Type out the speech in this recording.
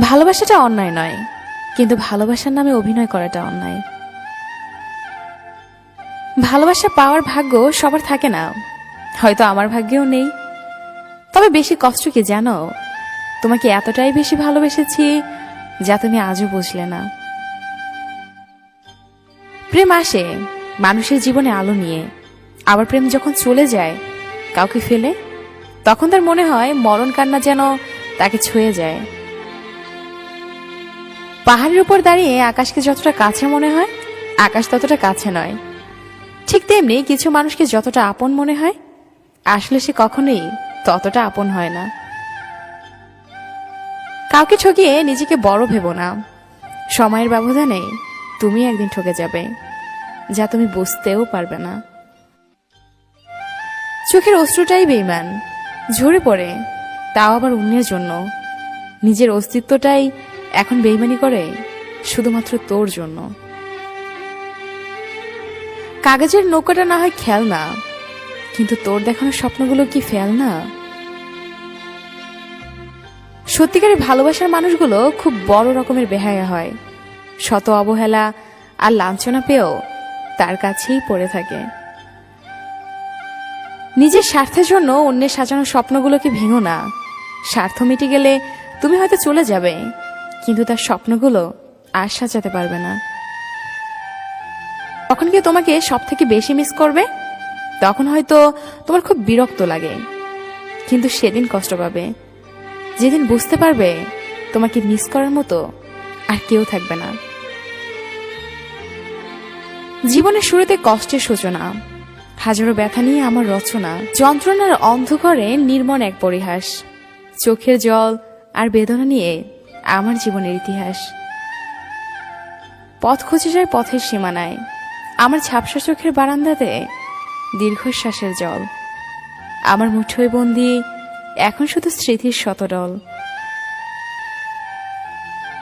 ভালোবাসাটা অন্যায় নয়, কিন্তু ভালোবাসার নামে অভিনয় করাটা অন্যায়। ভালোবাসা পাওয়ার ভাগ্য সবার থাকে না, হয়তো আমার ভাগ্যেও নেই। তবে বেশি কষ্ট কি জানো? তোমাকে এতটাই বেশি ভালোবেসেছি যা তুমি আজও বুঝলে না। প্রেম আসে মানুষের জীবনে আলো নিয়ে, আবার প্রেম যখন চলে যায় কাউকে ফেলে, তখন তার মনে হয় মরণ কান্না যেন তাকে ছুঁয়ে যায়। পাহাড়ের উপর দাঁড়িয়ে আকাশকে যতটা কাছে মনে হয়, আকাশ ততটা কাছে নয়। ঠিক তেমনি কিছু মানুষকে যতটা আপন মনে হয়, আসলে সে কখনোই ততটা আপন হয় না। কাউকে ঠকিয়ে নিজেকে বড় ভেবো না। সময়ের ব্যবধানে তুমি একদিন ঠকে যাবে, যা তুমি বুঝতেও পারবে না। চোখের অশ্রুটাই বেঈমান, ঝরে পড়ে, তাও আবার অন্যের জন্য। নিজের অস্তিত্বটাই এখন বেঈমানি করে শুধুমাত্র তোর জন্য। কাগজের নৌকাটা না হয় খেলনা, কিন্তু তোর দেখানো স্বপ্নগুলো কি ফেলনা? সত্যিকারের ভালোবাসার মানুষগুলো খুব বড় রকমের বেহায়া হয়, শত অবহেলা আর লাঞ্ছনা পেয়েও তার কাছেই পড়ে থাকে। নিজের স্বার্থের জন্য অন্যের সাজানো স্বপ্নগুলোকে ভেঙো না। স্বার্থ মিটে গেলে তুমি হয়তো চলে যাবে, কিন্তু তার স্বপ্নগুলো আর সাজাতে পারবে না। তখন কি তোমাকে সব থেকে বেশি মিস করবে? তখন হয়তো তোমার খুব বিরক্ত লাগে, কিন্তু সেদিন কষ্ট পাবে যেদিন বুঝতে পারবে তোমাকে মিস করার মতো আর কেউ থাকবে না। জীবনের শুরুতে কষ্টের সূচনা, হাজারো ব্যথা নিয়ে আমার রচনা, যন্ত্রণার অন্ধকারে নির্মম এক পরিহাস, চোখের জল আর বেদনা নিয়ে আমার জীবনের ইতিহাস। পথ খুঁজে যায় পথের সীমানায়, আমার ঝাপসা চোখের বারান্দাতে দীর্ঘশ্বাসের জল। আমার মুঠোয় বন্দি এখন শুধু স্মৃতির শতদল।